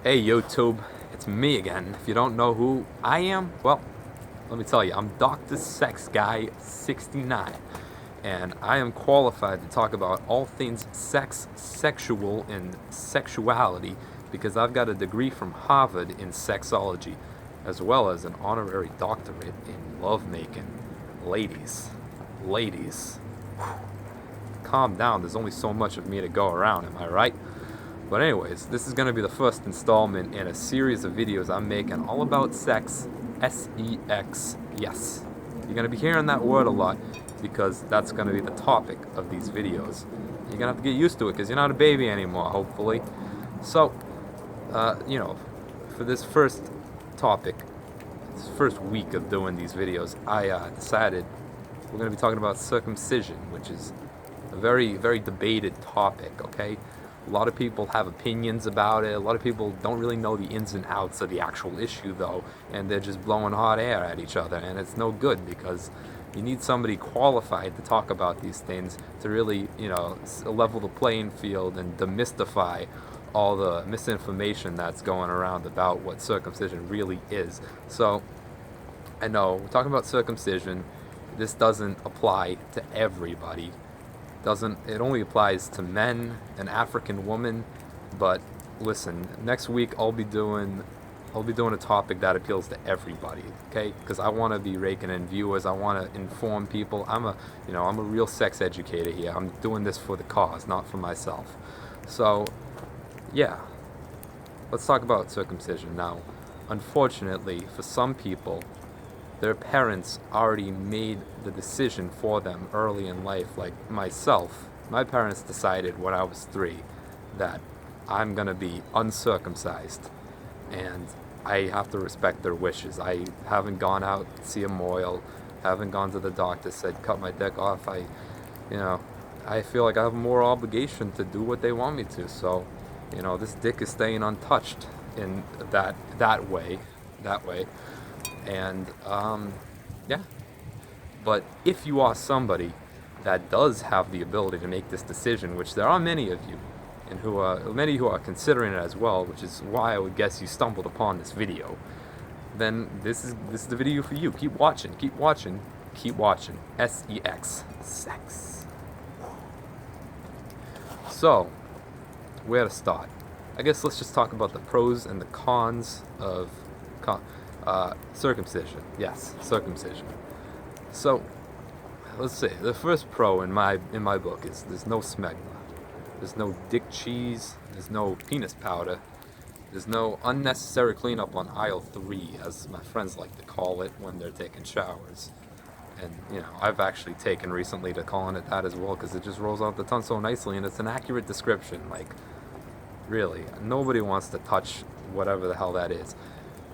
Hey YouTube, it's me again. If you don't know who I am, well, let me tell you, I'm Dr. Sexguy69, and I am qualified to talk about all things sex, sexual, and sexuality because I've got a degree from Harvard in sexology, as well as an honorary doctorate in lovemaking. Ladies, calm down, there's only so much of me to go around, am I right? But anyways, this is going to be the first installment in a series of videos I'm making all about sex, S-E-X, yes. You're going to be hearing that word a lot because that's going to be the topic of these videos. You're going to have to get used to it because you're not a baby anymore, hopefully. So, for this first topic, this first week of doing these videos, I decided we're going to be talking about circumcision, which is a very, very debated topic, okay? A lot of people have opinions about it. A lot of people don't really know the ins and outs of the actual issue, though, and they're just blowing hot air at each other, and it's no good because you need somebody qualified to talk about these things to really, level the playing field and demystify all the misinformation that's going around about what circumcision really is. So, I know, we're talking about circumcision. This doesn't apply to everybody. It only applies to men, an African woman. But listen, next week I'll be doing a topic that appeals to everybody, okay? Because I want to be raking in viewers. I want to inform people. I'm a real sex educator here. I'm doing this for the cause, not for myself. So yeah, let's talk about circumcision now. Unfortunately, for some people, their parents already made the decision for them early in life. Like myself, my parents decided when I was 3 that I'm gonna be uncircumcised, and I have to respect their wishes. I haven't gone out to see a moil, haven't gone to the doctor, said cut my dick off. I feel like I have more obligation to do what they want me to. So, this dick is staying untouched in that way. And yeah, but if you are somebody that does have the ability to make this decision, which there are many of you, and many who are considering it as well, which is why I would guess you stumbled upon this video, then this is the video for you. Keep watching. S-E-X, sex. So, where to start? I guess let's just talk about the pros and the cons of circumcision. Yes, circumcision. So, let's see. The first pro in my book is there's no smegma. There's no dick cheese. There's no penis powder. There's no unnecessary cleanup on aisle 3, as my friends like to call it when they're taking showers. And, I've actually taken recently to calling it that as well because it just rolls off the tongue so nicely and it's an accurate description. Like, really, nobody wants to touch whatever the hell that is.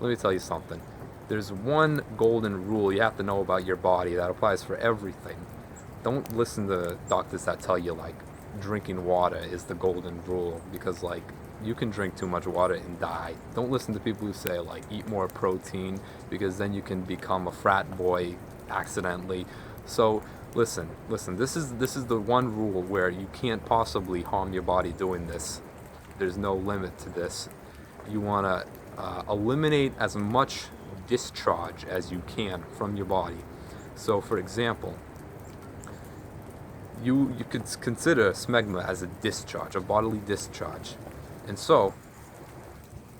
Let me tell you something. There's one golden rule you have to know about your body that applies for everything. Don't listen to doctors that tell you, like, drinking water is the golden rule because, like, you can drink too much water and die. Don't listen to people who say, like, eat more protein because then you can become a frat boy accidentally. So, listen, this is the one rule where you can't possibly harm your body doing this. There's no limit to this. You want to eliminate as much discharge as you can from your body. So, for example, you could consider smegma as a discharge, a bodily discharge. And so,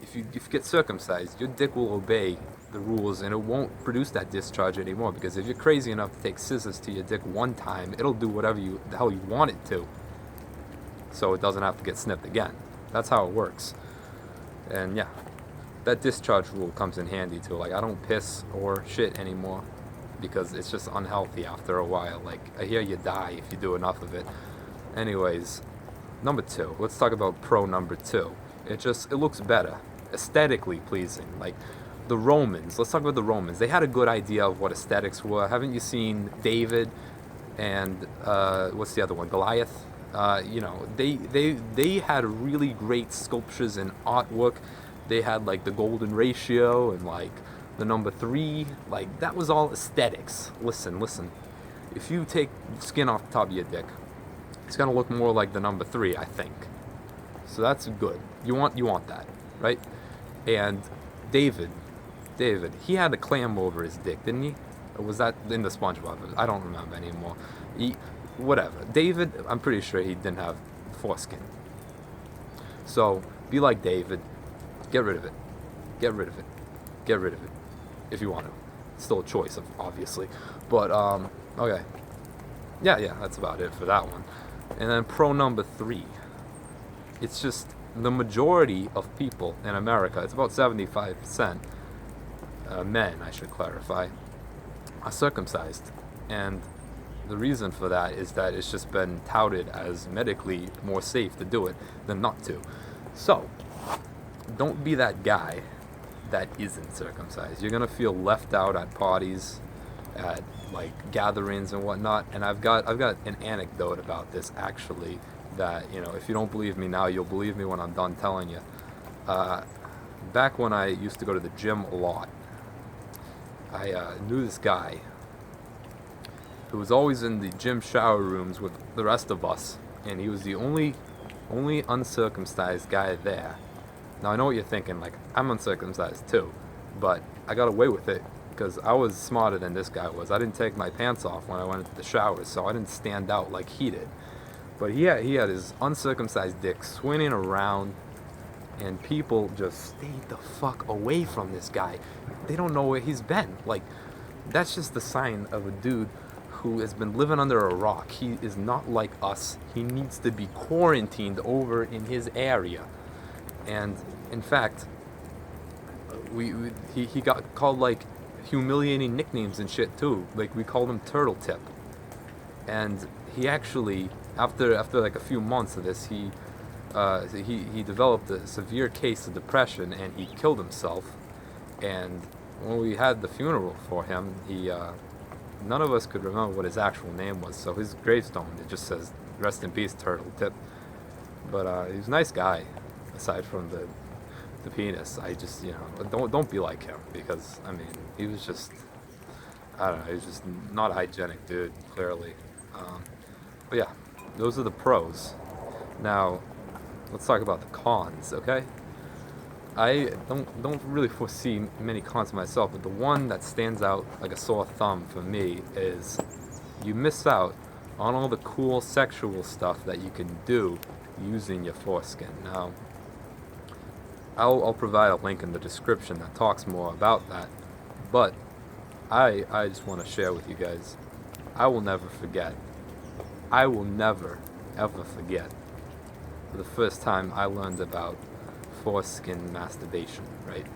if you get circumcised, your dick will obey the rules and it won't produce that discharge anymore. Because if you're crazy enough to take scissors to your dick one time, it'll do whatever the hell you want it to. So it doesn't have to get snipped again. That's how it works. And yeah, that discharge rule comes in handy too. Like, I don't piss or shit anymore because it's just unhealthy after a while. Like, I hear you die if you do enough of it. Anyways, number 2. Let's talk about pro number 2. It looks better, aesthetically pleasing. Like the Romans. Let's talk about the Romans. They had a good idea of what aesthetics were. Haven't you seen David and what's the other one? Goliath. They had really great sculptures and artwork. They had like the golden ratio and like the number 3. Like, that was all aesthetics. Listen. If you take skin off the top of your dick, it's gonna look more like the number 3, I think. So that's good. You want that, right? And David, he had a clam over his dick, didn't he? Or was that in the SpongeBob? I don't remember anymore. Whatever. David, I'm pretty sure he didn't have foreskin. So be like David. Get rid of it. Get rid of it. Get rid of it. If you want to. It's still a choice, obviously. But, okay. Yeah, that's about it for that one. And then pro number 3. It's just the majority of people in America, it's about 75%, men, I should clarify, are circumcised. And the reason for that is that it's just been touted as medically more safe to do it than not to. So, don't be that guy that isn't circumcised. You're gonna feel left out at parties, at like gatherings and whatnot. And I've got an anecdote about this actually, that, you know, if you don't believe me now, you'll believe me when I'm done telling you. Back when I used to go to the gym a lot, I knew this guy who was always in the gym shower rooms with the rest of us, and he was the only uncircumcised guy there. Now I know what you're thinking, like, I'm uncircumcised too, but I got away with it because I was smarter than this guy was. I didn't take my pants off when I went into the showers, so I didn't stand out like he did. But he had his uncircumcised dick swinging around, and people just stayed the fuck away from this guy. They don't know where he's been. Like, that's just the sign of a dude who has been living under a rock. He is not like us. He needs to be quarantined over in his area. And in fact, he got called like humiliating nicknames and shit too. Like, we called him Turtle Tip. And he actually, after like a few months of this, he developed a severe case of depression, and he killed himself. And when we had the funeral for him, none of us could remember what his actual name was. So his gravestone, it just says, "Rest in peace, Turtle Tip." But he was a nice guy, aside from the penis. I just, you know, don't be like him, because I mean, he was just, I don't know, he was just not a hygienic dude, clearly. But yeah, those are the pros. Now, let's talk about the cons, okay? I don't really foresee many cons myself, but the one that stands out like a sore thumb for me is you miss out on all the cool sexual stuff that you can do using your foreskin. Now, I'll provide a link in the description that talks more about that, but I just want to share with you guys, I will never ever forget the first time I learned about foreskin masturbation, right?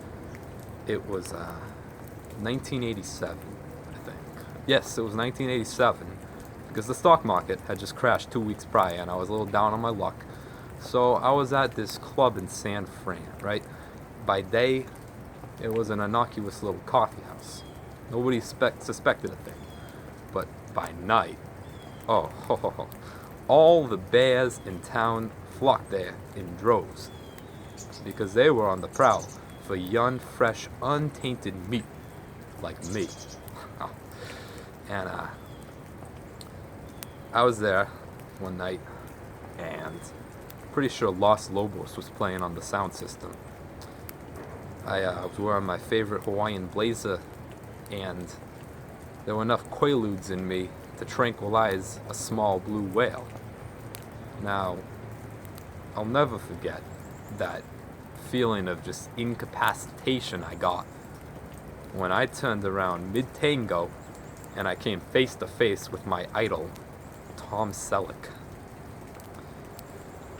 It was 1987, I think. Yes, it was 1987, because the stock market had just crashed 2 weeks prior, and I was a little down on my luck. So I was at this club in San Fran, right? By day, it was an innocuous little coffee house. Nobody suspected a thing. But by night, all the bears in town flocked there in droves, because they were on the prowl for young, fresh, untainted meat, like me. And I was there one night, and pretty sure Los Lobos was playing on the sound system. I was wearing my favorite Hawaiian blazer, and there were enough quaaludes in me to tranquilize a small blue whale. Now, I'll never forget that feeling of just incapacitation I got when I turned around mid-tango and I came face to face with my idol, Tom Selleck.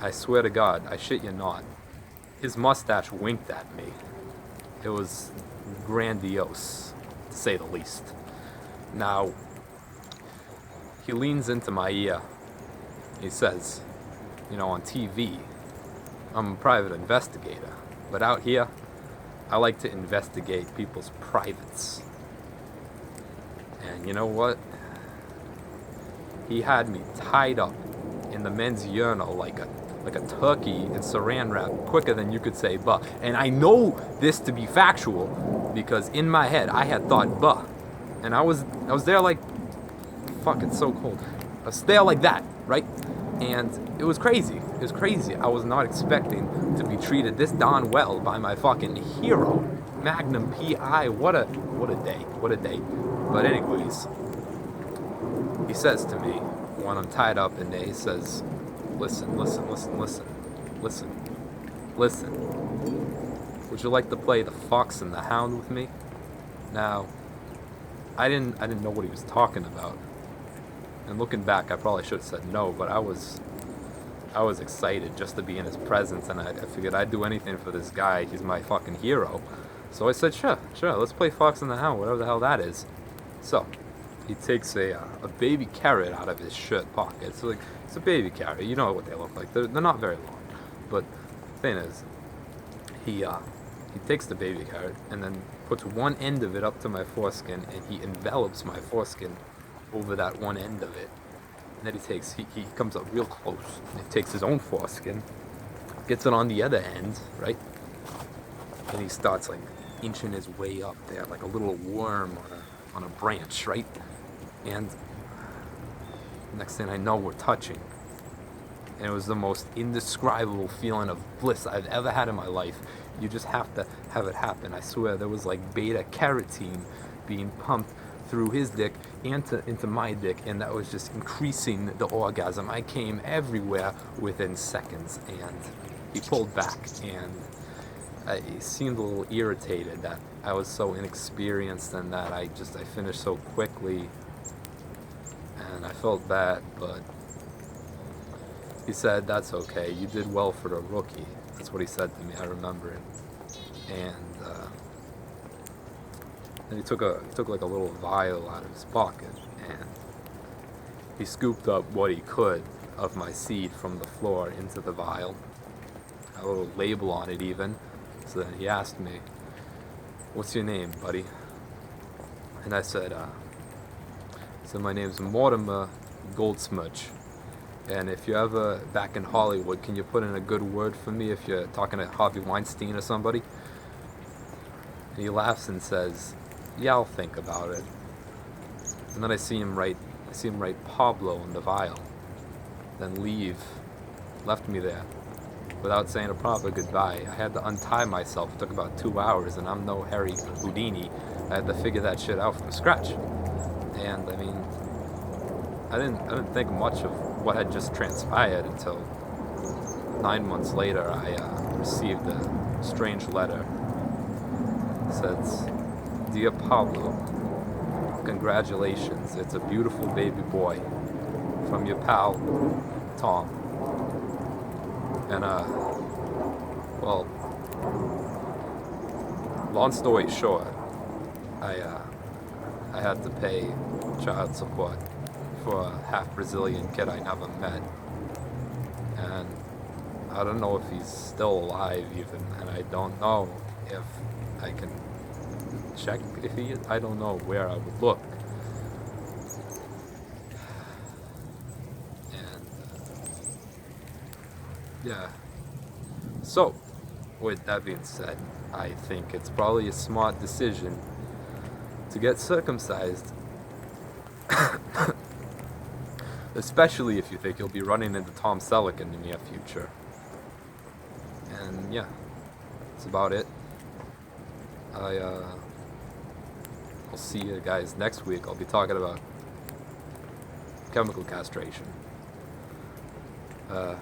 I swear to God, I shit you not, his mustache winked at me. It was grandiose, to say the least. Now, he leans into my ear. He says, you know, on TV, I'm a private investigator, but out here, I like to investigate people's privates. And you know what? He had me tied up in the men's urinal like a turkey in saran wrap, quicker than you could say "buh." And I know this to be factual because in my head I had thought "buh," and I was there like, fuck, it's so cold. I was there like that, right? And it was crazy. It was crazy. I was not expecting to be treated this darn well by my fucking hero, Magnum PI. What a day. What a day. But anyways, he says to me when I'm tied up in there, he says, listen. Would you like to play the Fox and the Hound with me? Now, I didn't know what he was talking about. And looking back, I probably should have said no, but I was excited just to be in his presence, and I figured I'd do anything for this guy. He's my fucking hero. So I said, sure, let's play Fox and the Hound, whatever the hell that is. So, he takes a baby carrot out of his shirt pocket. It's like, it's a baby carrot. You know what they look like. They're not very long. But the thing is, he takes the baby carrot and then puts one end of it up to my foreskin, and he envelops my foreskin over that one end of it. And then he comes up real close, and he takes his own foreskin, gets it on the other end, right? And he starts like inching his way up there like a little worm on a branch, right? And next thing I know, we're touching. And it was the most indescribable feeling of bliss I've ever had in my life. You just have to have it happen. I swear, there was like beta carotene being pumped through his dick into my dick, and that was just increasing the orgasm. I came everywhere within seconds, and he pulled back, and he seemed a little irritated that I was so inexperienced and that I finished so quickly, and I felt bad, but he said, that's okay, you did well for a rookie. That's what he said to me, I remember it. And then he took like a little vial out of his pocket, and he scooped up what he could of my seed from the floor into the vial. A little label on it even. So then he asked me, what's your name, buddy? And I said, my name's Mortimer Goldsmudge. And if you're ever back in Hollywood, can you put in a good word for me if you're talking to Harvey Weinstein or somebody? And he laughs and says, yeah, I'll think about it. And then I see him write Pablo in the vial, then left me there without saying a proper goodbye. I had to untie myself. It took about 2 hours, and I'm no Harry Houdini. I had to figure that shit out from scratch. And I mean, I didn't think much of what had just transpired until 9 months later. I received a strange letter. It says, "Dear Pablo, congratulations, it's a beautiful baby boy. From your pal, Tom." And, well, long story short, I had to pay child support for a half Brazilian kid I never met. And I don't know if he's still alive even, and I don't know if I can check if he is. I don't know where I would look. And yeah. So, with that being said, I think it's probably a smart decision to get circumcised. Especially if you think you'll be running into Tom Selleck in the near future. And yeah, that's about it. I'll see you guys next week. I'll be talking about chemical castration. Yeah.